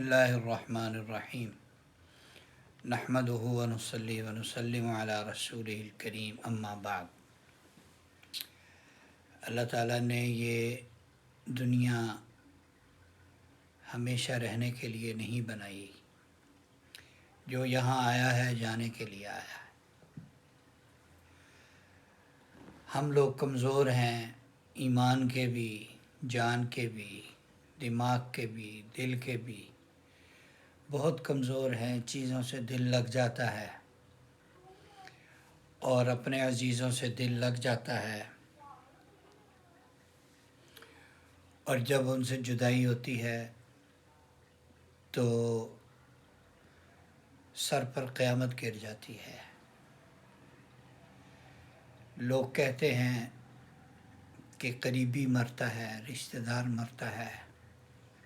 اللہ الرحمن الرحیم نحمدہ ونصلی ونسلم علی رسولہ الکریم اما بعد۔ اللہ تعالیٰ نے یہ دنیا ہمیشہ رہنے کے لیے نہیں بنائی، جو یہاں آیا ہے جانے کے لیے آیا ہے۔ ہم لوگ کمزور ہیں، ایمان کے بھی، جان کے بھی، دماغ کے بھی، دل کے بھی بہت کمزور ہیں۔ چیزوں سے دل لگ جاتا ہے اور اپنے عزیزوں سے دل لگ جاتا ہے، اور جب ان سے جدائی ہوتی ہے تو سر پر قیامت گر جاتی ہے۔ لوگ کہتے ہیں کہ قریبی مرتا ہے، رشتہ دار مرتا ہے،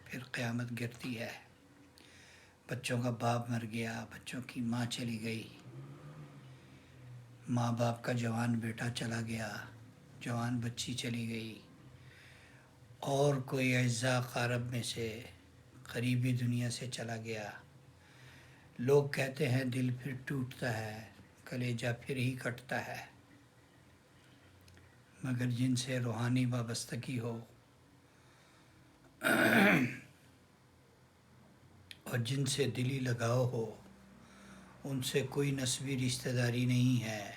پھر قیامت گرتی ہے۔ بچوں کا باپ مر گیا، بچوں کی ماں چلی گئی، ماں باپ کا جوان بیٹا چلا گیا، جوان بچی چلی گئی، اور کوئی اعزاء اقارب میں سے قریبی دنیا سے چلا گیا۔ لوگ کہتے ہیں دل پھر ٹوٹتا ہے، کلیجہ پھر ہی کٹتا ہے، مگر جن سے روحانی وابستگی ہو اور جن سے دلی لگاؤ ہو، ان سے کوئی نسبی رشتہ داری نہیں ہے،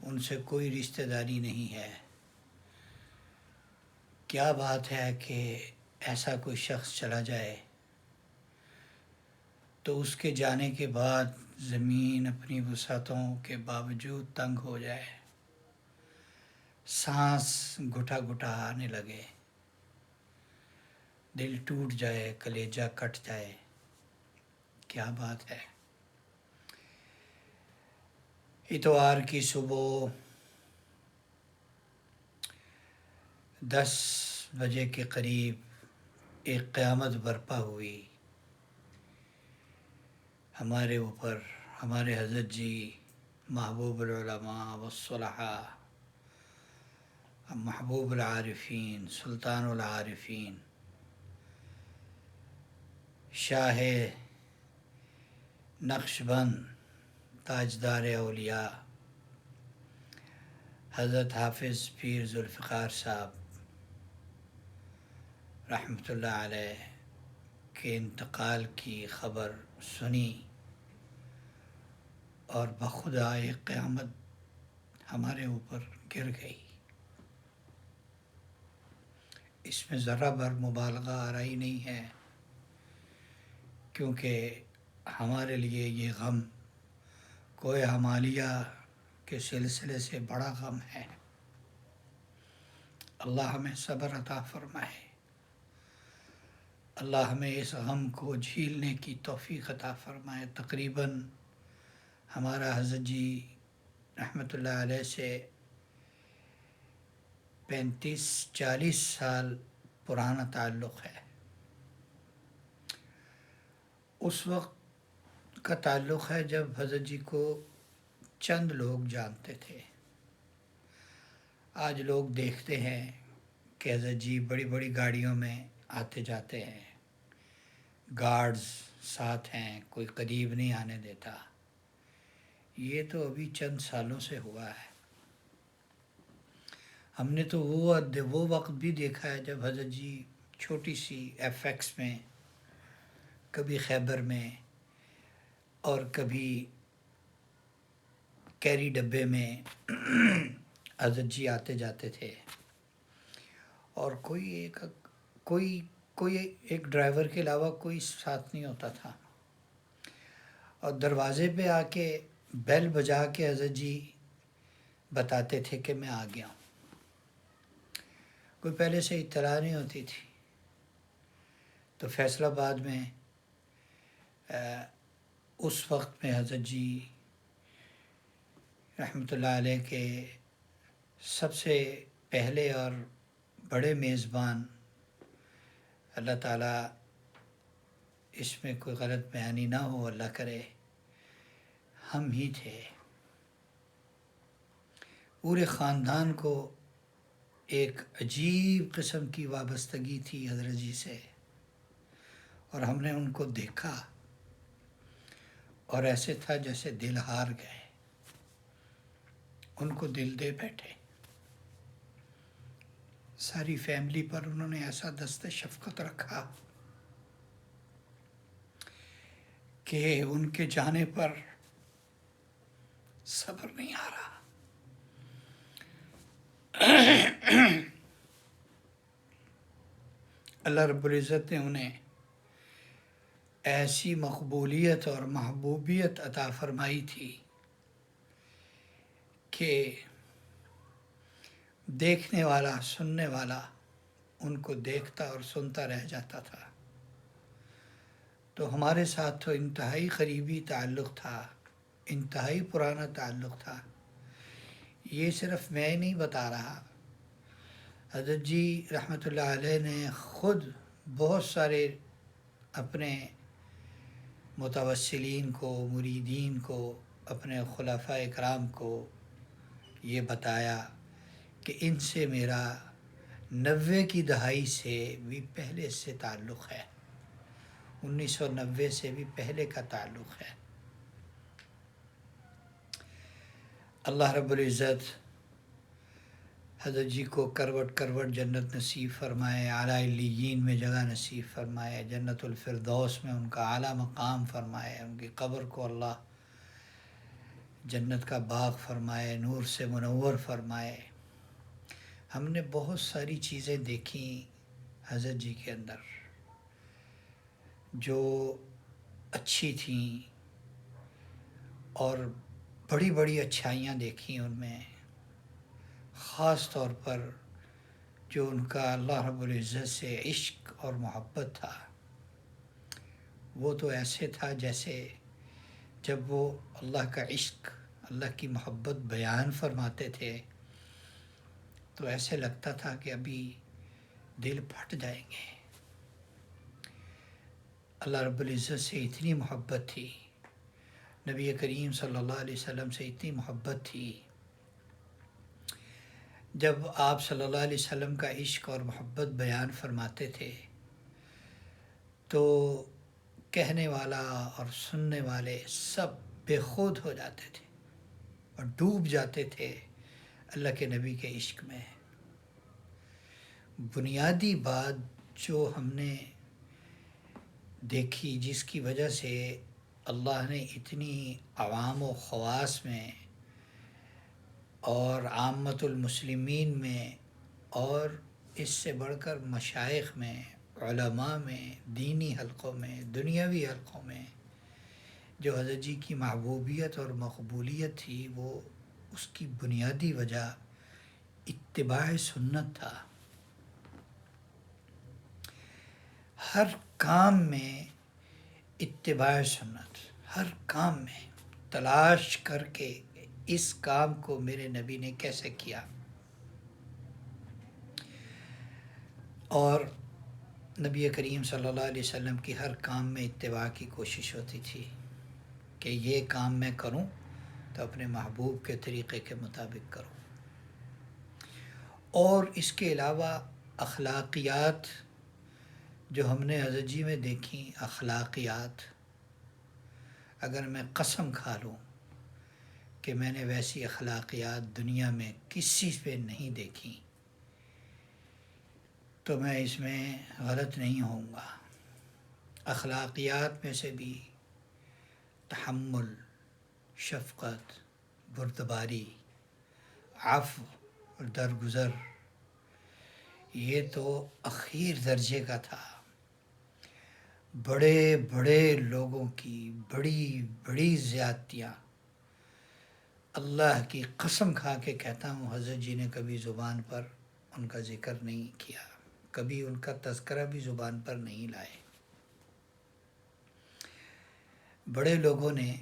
ان سے کوئی رشتہ داری نہیں ہے۔ کیا بات ہے کہ ایسا کوئی شخص چلا جائے تو اس کے جانے کے بعد زمین اپنی وسعتوں کے باوجود تنگ ہو جائے، سانس گھٹا گھٹا آنے لگے، دل ٹوٹ جائے، کلیجہ کٹ جائے۔ کیا بات ہے۔ اتوار کی صبح 10 بجے کے قریب ایک قیامت برپا ہوئی ہمارے اوپر۔ ہمارے حضرت جی محبوب العلماء والصلحاء، محبوب العارفین، سلطان العارفین، شاہ نقشبند، تاجدار اولیاء، حضرت حافظ پیر ذوالفقار صاحب رحمۃ اللہ علیہ کے انتقال کی خبر سنی، اور بخدا ایک قیامت ہمارے اوپر گر گئی۔ اس میں ذرہ بھر مبالغہ آرائی نہیں ہے، کیونکہ ہمارے لیے یہ غم کوہ ہمالیہ کے سلسلے سے بڑا غم ہے۔ اللہ ہمیں صبر عطا فرمائے، اللہ ہمیں اس غم کو جھیلنے کی توفیق عطا فرمائے۔ تقریباً ہمارا حضرت جی رحمۃ اللہ علیہ سے 35-40 سال پرانا تعلق ہے۔ اس وقت کا تعلق ہے جب حضرت جی کو چند لوگ جانتے تھے۔ آج لوگ دیکھتے ہیں کہ حضرت جی بڑی بڑی گاڑیوں میں آتے جاتے ہیں، گارڈز ساتھ ہیں، کوئی قریب نہیں آنے دیتا۔ یہ تو ابھی چند سالوں سے ہوا ہے۔ ہم نے تو وہ وقت بھی دیکھا ہے جب حضرت جی چھوٹی سی ایف ایکس میں، کبھی خیبر میں، اور کبھی کیری ڈبے میں حضرت جی آتے جاتے تھے، اور کوئی ایک ڈرائیور کے علاوہ کوئی ساتھ نہیں ہوتا تھا، اور دروازے پہ آ کے بیل بجا کے حضرت جی بتاتے تھے کہ میں آ گیا ہوں۔ کوئی پہلے سے اطلاع نہیں ہوتی تھی۔ تو فیصل آباد میں اس وقت میں حضرت جی رحمۃ اللہ علیہ کے سب سے پہلے اور بڑے میزبان، اللہ تعالیٰ اس میں کوئی غلط بیانی نہ ہو، اللہ کرے، ہم ہی تھے۔ پورے خاندان کو ایک عجیب قسم کی وابستگی تھی حضرت جی سے، اور ہم نے ان کو دیکھا اور ایسے تھا جیسے دل ہار گئے، ان کو دل دے بیٹھے۔ ساری فیملی پر انہوں نے ایسا دست شفقت رکھا کہ ان کے جانے پر صبر نہیں آ رہا۔ اللہ رب العزت نے انہیں ایسی مقبولیت اور محبوبیت عطا فرمائی تھی کہ دیکھنے والا، سننے والا ان کو دیکھتا اور سنتا رہ جاتا تھا۔ تو ہمارے ساتھ تو انتہائی قریبی تعلق تھا، انتہائی پرانا تعلق تھا۔ یہ صرف میں نہیں بتا رہا، حضرت جی رحمۃ اللہ علیہ نے خود بہت سارے اپنے متوسلین کو، مریدین کو، اپنے خلفاء اکرام کو یہ بتایا کہ ان سے میرا 90 کی دہائی سے بھی پہلے سے تعلق ہے، 1990 سے بھی پہلے کا تعلق ہے۔ اللہ رب العزت حضرت جی کو کروٹ کروٹ جنت نصیب فرمائے، اعلیٰ علیین میں جگہ نصیب فرمائے، جنت الفردوس میں ان کا اعلیٰ مقام فرمائے، ان کی قبر کو اللہ جنت کا باغ فرمائے، نور سے منور فرمائے۔ ہم نے بہت ساری چیزیں دیکھیں حضرت جی کے اندر جو اچھی تھیں، اور بڑی بڑی اچھائیاں دیکھیں ان میں، خاص طور پر جو ان کا اللہ رب العزت سے عشق اور محبت تھا، وہ تو ایسے تھا جیسے جب وہ اللہ کا عشق، اللہ کی محبت بیان فرماتے تھے تو ایسے لگتا تھا کہ ابھی دل پھٹ جائیں گے۔ اللہ رب العزت سے اتنی محبت تھی، نبی کریم صلی اللہ علیہ وسلم سے اتنی محبت تھی، جب آپ صلی اللہ علیہ وسلم کا عشق اور محبت بیان فرماتے تھے تو کہنے والا اور سننے والے سب بے خود ہو جاتے تھے اور ڈوب جاتے تھے اللہ کے نبی کے عشق میں۔ بنیادی بات جو ہم نے دیکھی، جس کی وجہ سے اللہ نے اتنی عوام و خواص میں اور عامت المسلمین میں اور اس سے بڑھ کر مشائخ میں، علماء میں، دینی حلقوں میں، دنیاوی حلقوں میں جو حضرت جی کی محبوبیت اور مقبولیت تھی، وہ اس کی بنیادی وجہ اتباع سنت تھا۔ ہر کام میں اتباع سنت، ہر کام میں تلاش کر کے اس کام کو میرے نبی نے کیسے کیا، اور نبی کریم صلی اللہ علیہ وسلم کی ہر کام میں اتباع کی کوشش ہوتی تھی کہ یہ کام میں کروں تو اپنے محبوب کے طریقے کے مطابق کروں۔ اور اس کے علاوہ اخلاقیات جو ہم نے حضرت جی میں دیکھیں، اخلاقیات، اگر میں قسم کھا لوں کہ میں نے ویسی اخلاقیات دنیا میں کسی پہ نہیں دیکھی تو میں اس میں غلط نہیں ہوں گا۔ اخلاقیات میں سے بھی تحمل، شفقت، بردباری، عفو اور درگزر، یہ تو اخیر درجے کا تھا۔ بڑے بڑے لوگوں کی بڑی بڑی زیادتیاں، اللہ کی قسم کھا کے کہتا ہوں حضرت جی نے کبھی زبان پر ان کا ذکر نہیں کیا، کبھی ان کا تذکرہ بھی زبان پر نہیں لائے۔ بڑے لوگوں نے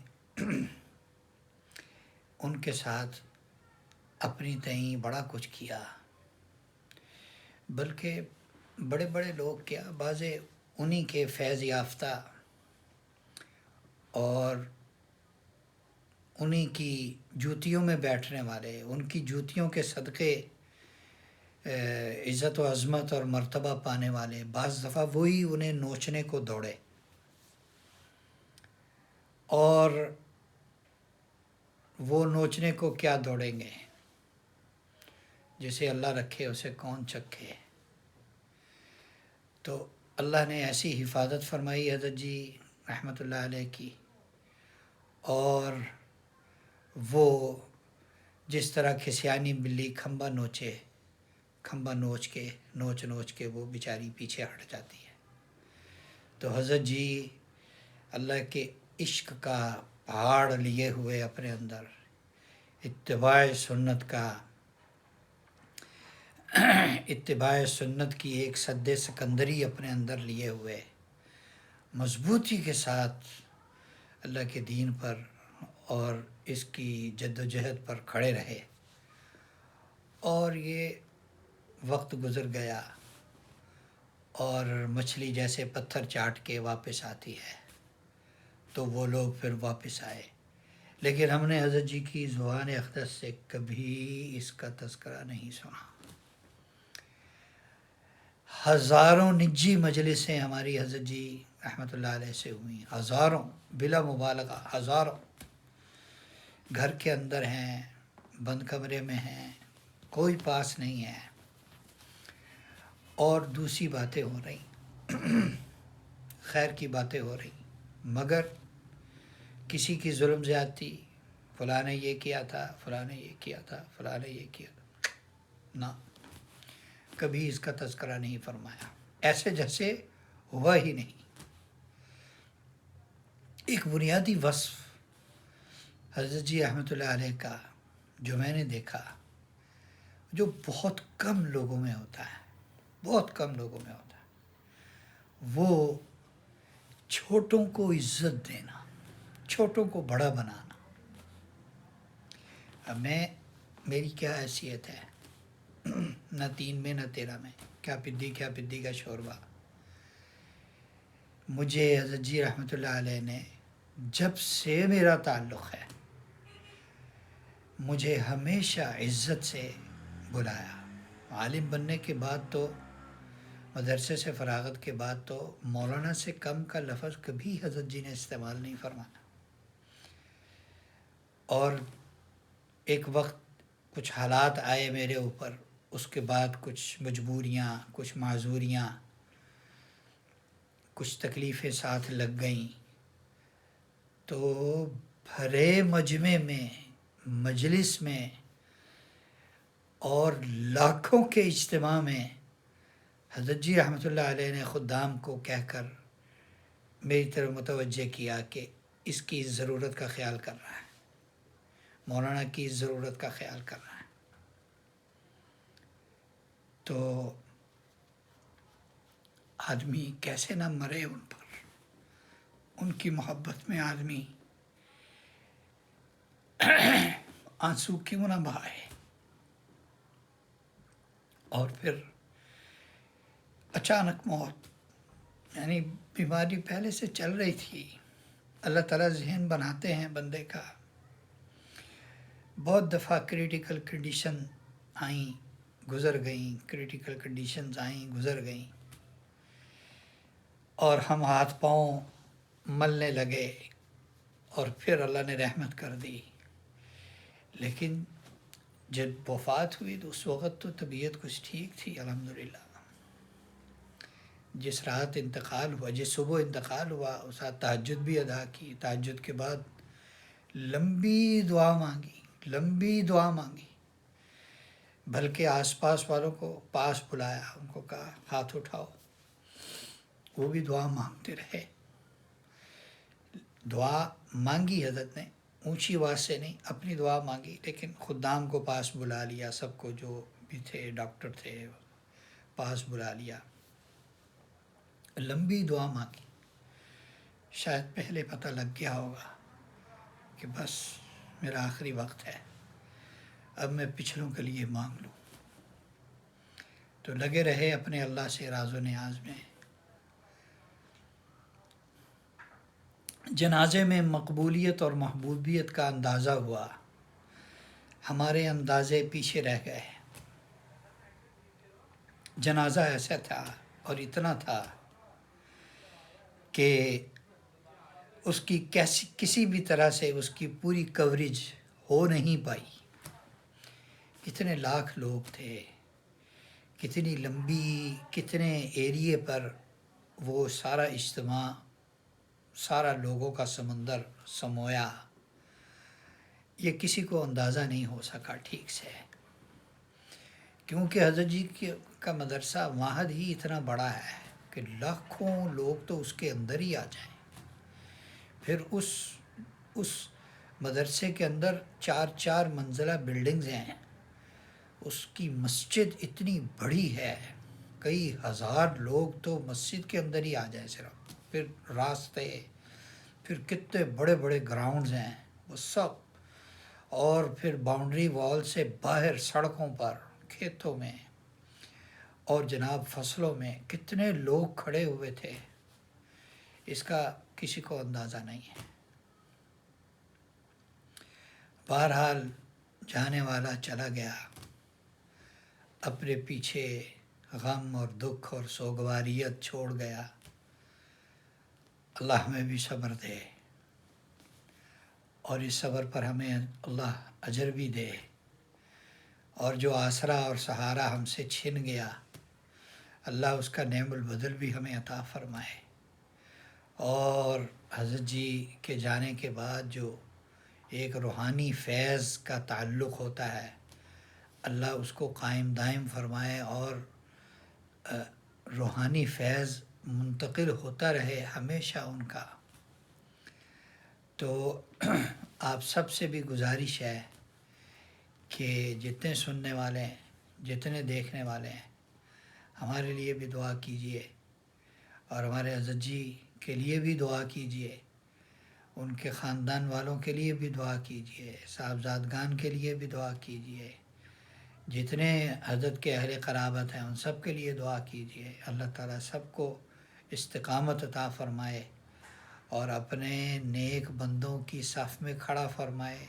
ان کے ساتھ اپنی تئیں بڑا کچھ کیا، بلکہ بڑے بڑے لوگ کیا، بعض انہی کے فیض یافتہ اور انہی کی جوتیوں میں بیٹھنے والے، ان کی جوتیوں کے صدقے عزت و عظمت اور مرتبہ پانے والے، بعض دفعہ وہی انہیں نوچنے کو دوڑے اور وہ نوچنے کو کیا دوڑیں گے، جسے اللہ رکھے اسے کون چکھے۔ تو اللہ نے ایسی حفاظت فرمائی حضرت جی رحمۃ اللہ علیہ کی، اور وہ جس طرح کھسیانی بلی کھمبا نوچے، کھمبا نوچ کے وہ بیچاری پیچھے ہٹ جاتی ہے، تو حضرت جی اللہ کے عشق کا پہاڑ لیے ہوئے اپنے اندر، اتباع سنت کی ایک سد سکندری اپنے اندر لیے ہوئے، مضبوطی کے ساتھ اللہ کے دین پر اور اس کی جد و جہد پر کھڑے رہے، اور یہ وقت گزر گیا اور مچھلی جیسے پتھر چاٹ کے واپس آتی ہے، تو وہ لوگ پھر واپس آئے، لیکن ہم نے حضرت جی کی زبان اقدس سے کبھی اس کا تذکرہ نہیں سنا۔ ہزاروں نجی مجلسیں ہماری حضرت جی رحمۃ اللہ علیہ سے ہوئیں، ہزاروں، بلا مبالغہ ہزاروں، گھر کے اندر ہیں، بند کمرے میں ہیں، کوئی پاس نہیں ہے، اور دوسری باتیں ہو رہی، خیر کی باتیں ہو رہی، مگر کسی کی ظلم زیادتی، فلاں نے یہ کیا تھا، فلاں نے یہ کیا تھا، فلاں نے یہ کیا تھا، نہ، کبھی اس کا تذکرہ نہیں فرمایا، ایسے جیسے ہوا ہی نہیں۔ ایک بنیادی وصف حضرت جی رحمۃ اللہ علیہ کا جو میں نے دیکھا، جو بہت کم لوگوں میں ہوتا ہے، بہت کم لوگوں میں ہوتا ہے، وہ چھوٹوں کو عزت دینا، چھوٹوں کو بڑا بنانا۔ اب میری کیا حیثیت ہے، نہ 3 میں نہ 13 میں، کیا پدی کا شوربہ۔ مجھے حضرت جی رحمۃ اللہ علیہ نے جب سے میرا تعلق ہے، مجھے ہمیشہ عزت سے بلایا۔ عالم بننے کے بعد تو، مدرسے سے فراغت کے بعد تو مولانا سے کم کا لفظ کبھی حضرت جی نے استعمال نہیں فرمایا، اور ایک وقت کچھ حالات آئے میرے اوپر، اس کے بعد کچھ مجبوریاں، کچھ معذوریاں، کچھ تکلیفیں ساتھ لگ گئیں، تو بھرے مجمع میں، مجلس میں اور لاکھوں کے اجتماع میں حضرت جی رحمۃ اللہ علیہ نے خدام کو کہہ کر میری طرف متوجہ کیا کہ اس کی ضرورت کا خیال کر رہا ہے، مولانا کی ضرورت کا خیال کر رہا ہے۔ تو آدمی کیسے نہ مرے ان پر، ان کی محبت میں آدمی آنسو کیوں نہ بہائے۔ اور پھر اچانک موت، یعنی بیماری پہلے سے چل رہی تھی، اللہ تعالیٰ ذہن بناتے ہیں بندے کا۔ بہت دفعہ کریٹیکل کنڈیشن آئیں، گزر گئیں، کریٹیکل کنڈیشنز آئیں، گزر گئیں، اور ہم ہاتھ پاؤں ملنے لگے، اور پھر اللہ نے رحمت کر دی۔ لیکن جب وفات ہوئی تو اس وقت تو طبیعت کچھ ٹھیک تھی الحمدللہ۔ جس رات انتقال ہوا، جس صبح انتقال ہوا، اس رات تہجد بھی ادا کی، تہجد کے بعد لمبی دعا مانگی، بلکہ آس پاس والوں کو پاس بلایا، ان کو کہا ہاتھ اٹھاؤ، وہ بھی دعا مانگتے رہے۔ دعا مانگی حضرت نے، اونچی آواز سے نہیں، اپنی دعا مانگی، لیکن خدام کو پاس بلا لیا، سب کو جو بھی تھے، ڈاکٹر تھے، پاس بلا لیا، لمبی دعا مانگی۔ شاید پہلے پتہ لگ گیا ہوگا کہ بس میرا آخری وقت ہے، اب میں پچھلوں کے لیے مانگ لوں۔ تو لگے رہے اپنے اللہ سے راز و نیاز میں۔ جنازے میں مقبولیت اور محبوبیت کا اندازہ ہوا، ہمارے اندازے پیچھے رہ گئے۔ جنازہ ایسا تھا اور اتنا تھا کہ اس کی کسی بھی طرح سے اس کی پوری کوریج ہو نہیں پائی. کتنے لاکھ لوگ تھے، کتنی لمبی، کتنے ایریے پر وہ سارا اجتماع، سارا لوگوں کا سمندر سمویا. یہ کسی کو اندازہ نہیں ہو سکا ٹھیک سے، کیونکہ حضرت جی کا مدرسہ واحد ہی اتنا بڑا ہے کہ لاکھوں لوگ تو اس کے اندر ہی آ جائیں. پھر اس مدرسے کے اندر 4 منزلہ بلڈنگز ہیں. اس کی مسجد اتنی بڑی ہے، کئی ہزار لوگ تو مسجد کے اندر ہی آ جائیں صرف. پھر راستے، پھر کتنے بڑے بڑے گراؤنڈز ہیں وہ سب، اور پھر باؤنڈری وال سے باہر سڑکوں پر، کھیتوں میں، اور جناب فصلوں میں کتنے لوگ کھڑے ہوئے تھے، اس کا کسی کو اندازہ نہیں ہے. بہرحال جانے والا چلا گیا، اپنے پیچھے غم اور دکھ اور سوگواریت چھوڑ گیا. اللہ ہمیں بھی صبر دے، اور اس صبر پر ہمیں اللہ اجر بھی دے، اور جو آسرا اور سہارا ہم سے چھن گیا اللہ اس کا نعم البدل بھی ہمیں عطا فرمائے. اور حضرت جی کے جانے کے بعد جو ایک روحانی فیض کا تعلق ہوتا ہے، اللہ اس کو قائم دائم فرمائے، اور روحانی فیض منتقل ہوتا رہے ہمیشہ ان کا. تو آپ سب سے بھی گزارش ہے کہ جتنے سننے والے ہیں، جتنے دیکھنے والے ہیں، ہمارے لیے بھی دعا کیجیے، اور ہمارے حضرت جی کے لیے بھی دعا کیجیے، ان کے خاندان والوں کے لیے بھی دعا کیجیے، صاحبزادگان کے لیے بھی دعا کیجیے، جتنے حضرت کے اہل قرابت ہیں ان سب کے لیے دعا کیجیے. اللہ تعالیٰ سب کو استقامت عطا فرمائے، اور اپنے نیک بندوں کی صف میں کھڑا فرمائے،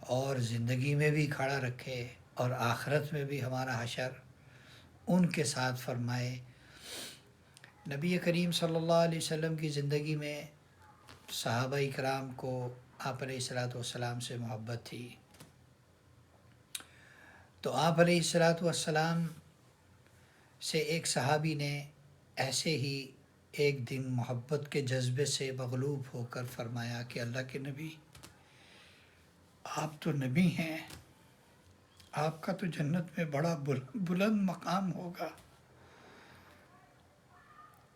اور زندگی میں بھی کھڑا رکھے، اور آخرت میں بھی ہمارا حشر ان کے ساتھ فرمائے. نبی کریم صلی اللہ علیہ وسلم کی زندگی میں صحابہ اکرام کو آپ علیہ الصلاۃ والسلام سے محبت تھی، تو آپ علیہ الصلاۃ والسلام سے ایک صحابی نے ایسے ہی ایک دن محبت کے جذبے سے مغلوب ہو کر فرمایا کہ اللہ کے نبی، آپ تو نبی ہیں، آپ کا تو جنت میں بڑا بلند مقام ہوگا،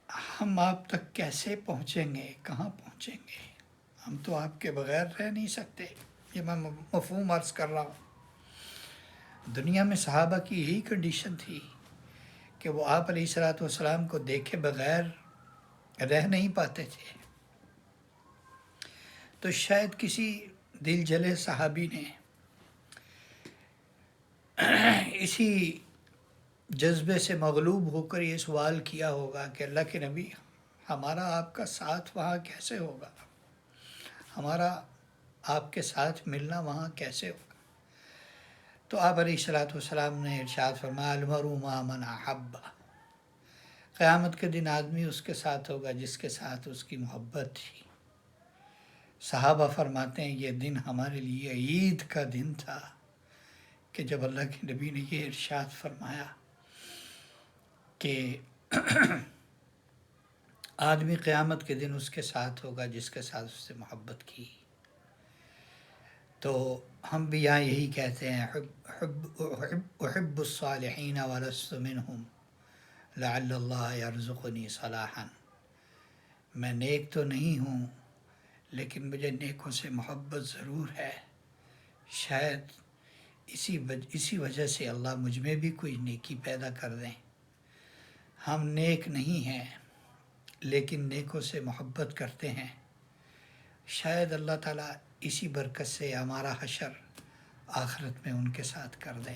ہم آپ تک کیسے پہنچیں گے، کہاں پہنچیں گے، ہم تو آپ کے بغیر رہ نہیں سکتے. یہ میں مفہوم عرض کر رہا ہوں. دنیا میں صحابہ کی یہی کنڈیشن تھی کہ وہ آپ علیہ الصلاۃ والسلام کو دیکھے بغیر رہ نہیں پاتے تھے. تو شاید کسی دل جلے صحابی نے اسی جذبے سے مغلوب ہو کر یہ سوال کیا ہوگا کہ اللہ کے نبی، ہمارا آپ کا ساتھ وہاں کیسے ہوگا، ہمارا آپ کے ساتھ ملنا وہاں کیسے ہوگا. تو آپ علیہ الصلاۃ والسلام نے ارشاد فرمایا المرء مع من احب، قیامت کے دن آدمی اس کے ساتھ ہوگا جس کے ساتھ اس کی محبت تھی. صحابہ فرماتے ہیں یہ دن ہمارے لیے عید کا دن تھا کہ جب اللہ کے نبی نے یہ ارشاد فرمایا کہ آدمی قیامت کے دن اس کے ساتھ ہوگا جس کے ساتھ اس سے محبت کی. تو ہم بھی یہاں یہی کہتے ہیں احب الصالحین ولست منہم لعل اللہ یرزقنی صلاحا. میں نیک تو نہیں ہوں لیکن مجھے نیکوں سے محبت ضرور ہے، شاید اسی وجہ سے اللہ مجھ میں بھی کوئی نیکی پیدا کر دیں. ہم نیک نہیں ہیں لیکن نیکوں سے محبت کرتے ہیں، شاید اللہ تعالیٰ اسی برکت سے ہمارا حشر آخرت میں ان کے ساتھ کر دیں.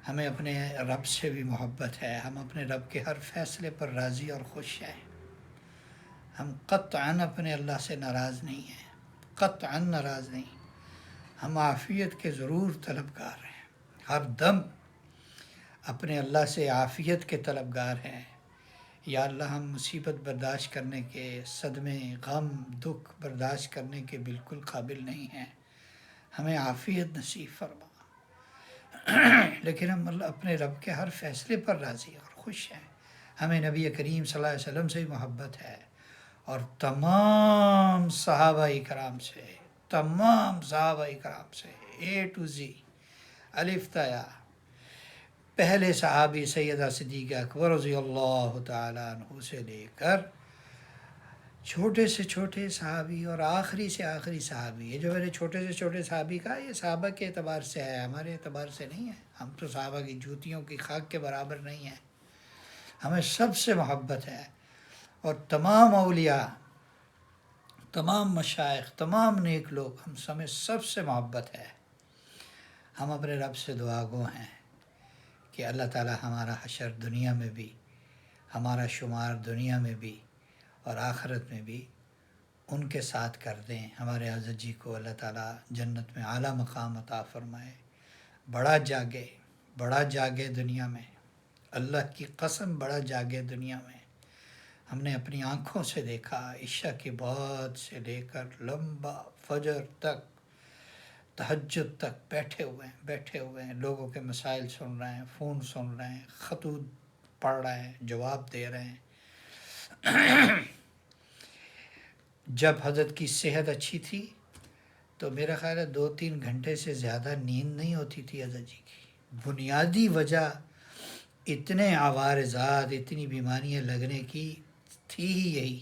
ہمیں اپنے رب سے بھی محبت ہے، ہم اپنے رب کے ہر فیصلے پر راضی اور خوش ہیں. ہم قطعاً اپنے اللہ سے ناراض نہیں ہیں، قطعاً ناراض نہیں. ہم عافیت کے ضرور طلبگار ہیں، ہر دم اپنے اللہ سے عافیت کے طلبگار ہیں یا اللہ ہم مصیبت برداشت کرنے کے، صدمے، غم، دکھ برداشت کرنے کے بالکل قابل نہیں ہیں، ہمیں عافیت نصیب فرما۔ لیکن ہم اپنے رب کے ہر فیصلے پر راضی اور خوش ہیں، ہمیں نبی کریم صلی اللہ علیہ وسلم سے محبت ہے، اور تمام صحابہ کرام سے، تمام صحابہ کرام سے اے ٹو زی، الف تا یا، پہلے صحابی سیدہ صدیقہ اکبر رضی اللہ تعالیٰ عنہ سے لے کر چھوٹے سے چھوٹے صحابی اور آخری سے آخری صحابی، یہ جو میں نے چھوٹے سے چھوٹے صحابی کہا یہ صحابہ کے اعتبار سے ہے، ہمارے اعتبار سے نہیں ہے، ہم تو صحابہ کی جوتیوں کی خاک کے برابر نہیں ہیں، ہمیں سب سے محبت ہے، اور تمام اولیاء، تمام مشائخ، تمام نیک لوگ، ہم سمیں سب سے محبت ہے۔ ہم اپنے رب سے دعا گو ہیں کہ اللہ تعالی ہمارا حشر دنیا میں بھی، ہمارا شمار دنیا میں بھی اور آخرت میں بھی ان کے ساتھ کر دیں، ہمارے حضرت جی کو اللہ تعالیٰ جنت میں اعلیٰ مقام عطا فرمائے، بڑا جاگے، بڑا جاگے دنیا میں، اللہ کی قسم بڑا جاگے دنیا میں۔ ہم نے اپنی آنکھوں سے دیکھا عشاء کے بعد سے لے کر لمبا فجر تک، تہجد تک بیٹھے ہوئے ہیں، لوگوں کے مسائل سن رہے ہیں، فون سن رہے ہیں، خطوط پڑھ رہے ہیں، جواب دے رہے ہیں۔ جب حضرت کی صحت اچھی تھی تو میرا خیال ہے 2-3 گھنٹے سے زیادہ نیند نہیں ہوتی تھی حضرت جی کی۔ بنیادی وجہ اتنے عوارضات، اتنی بیماریاں لگنے کی تھی ہی یہی،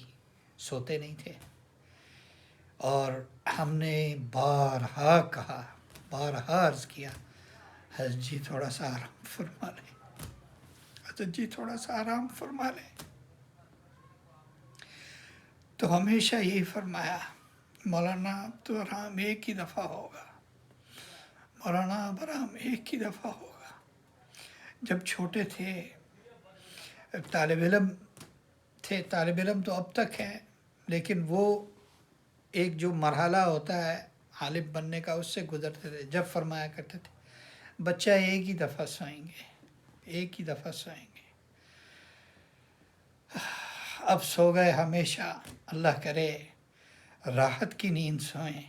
سوتے نہیں تھے۔ اور ہم نے بارہا کہا، بارہا عرض کیا، حضرت جی تھوڑا سا آرام فرما لیں، حضرت جی تھوڑا سا آرام فرما لیں۔ تو ہمیشہ یہی فرمایا، مولانا اب تو آرام ایک ہی دفعہ ہوگا، مولانا اب آرام ایک ہی دفعہ ہوگا۔ جب چھوٹے تھے، طالب علم تھے، طالب علم تو اب تک ہیں، لیکن وہ ایک جو مرحلہ ہوتا ہے عالم بننے کا اس سے گزرتے تھے، جب فرمایا کرتے تھے بچہ ایک ہی دفعہ سوئیں گے، ایک ہی دفعہ سوئیں گے۔ اب سو گئے ہمیشہ، اللہ کرے راحت کی نیند سوئیں،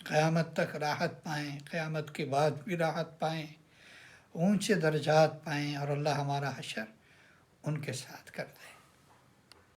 قیامت تک راحت پائیں، قیامت کے بعد بھی راحت پائیں، اونچے درجات پائیں، اور اللہ ہمارا حشر ان کے ساتھ کر دے۔